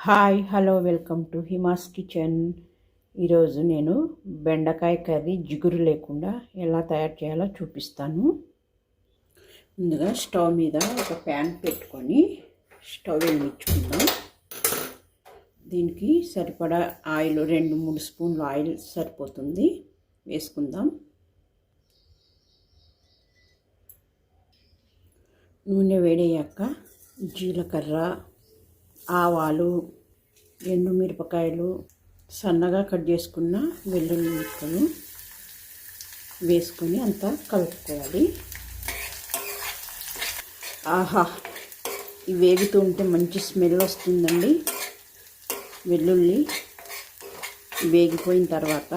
Hi hello welcome to Hima's kitchen. ఈరోజు నేను బెండకాయ కర్రీ జిగురు లేకుండా ఎలా తయారు చేయాలో చూపిస్తాను. ముందుగా స్టవ్ మీద ఒక ప్యాన్ పెట్టుకొని స్టవ్ వెలిగించుకుందాం. దీనికి సరిపడా ఆయిల్ 2-3 స్పూన్లు ఆయిల్ సరిపోతుంది, వేసుకుందాం. నూనె వేడయ్యాక జీలకర్ర, ఆవాలు, ఎండుమిరపకాయలు, సన్నగా కట్ చేసుకున్న వెల్లుల్లి ముక్కలు వేసుకొని అంతా కలుపుకోవాలి. ఆహా, ఇవి వేగుతూ ఉంటే మంచి స్మెల్ వస్తుందండి. వెల్లుల్లి వేగిపోయిన తర్వాత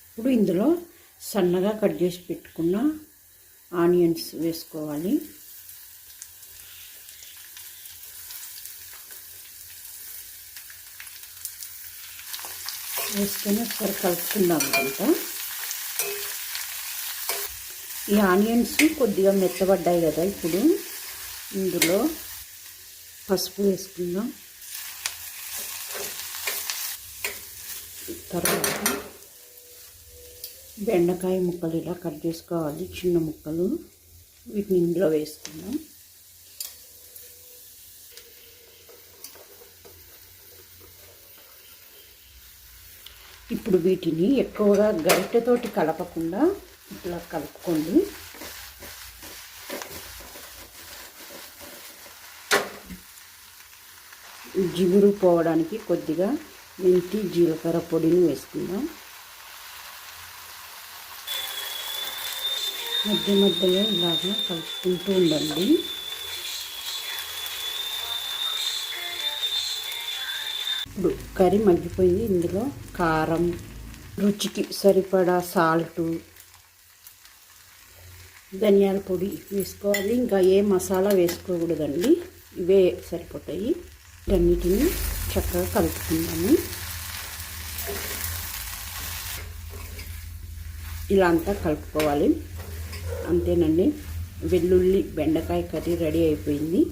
ఇప్పుడు ఇందులో సన్నగా కట్ చేసి పెట్టుకున్న ఆనియన్స్ వేసుకోవాలి. వేసుకొని ఒకసారి కలుపుకుందాం అంతా. ఈ ఆనియన్స్ కొద్దిగా మెత్తబడ్డాయి కదా, ఇప్పుడు ఇందులో పసుపు వేసుకుందాం. తర్వాత బెండకాయ ముక్కలు ఇలా కట్ చేసుకోవాలి, చిన్న ముక్కలు. వీటిని ఇందులో వేసుకుందాం. ఇప్పుడు వీటిని ఎక్కువగా గరిటెతోటి కలపకుండా ఇట్లా కలుపుకోండి. జిగురు పోవడానికి కొద్దిగా మెంతి జీలకర్ర పొడిని వేసుకుందాం. మధ్య మధ్యలో ఇలాగా కలుపుకుంటూ ఉండండి. ఇప్పుడు కర్రీ మగ్గిపోయింది. ఇందులో కారం, రుచికి సరిపడా సాల్టు, ధనియాల పొడి వేసుకోవాలి. ఇంకా ఏ మసాలా వేసుకోకూడదండి, ఇవే సరిపోతాయి. వీటన్నిటిని చక్కగా కలుపుకుందాము. ఇలా అంతా కలుపుకోవాలి. అంతేనండి, వెల్లుల్లి బెండకాయ కర్రీ రెడీ అయిపోయింది.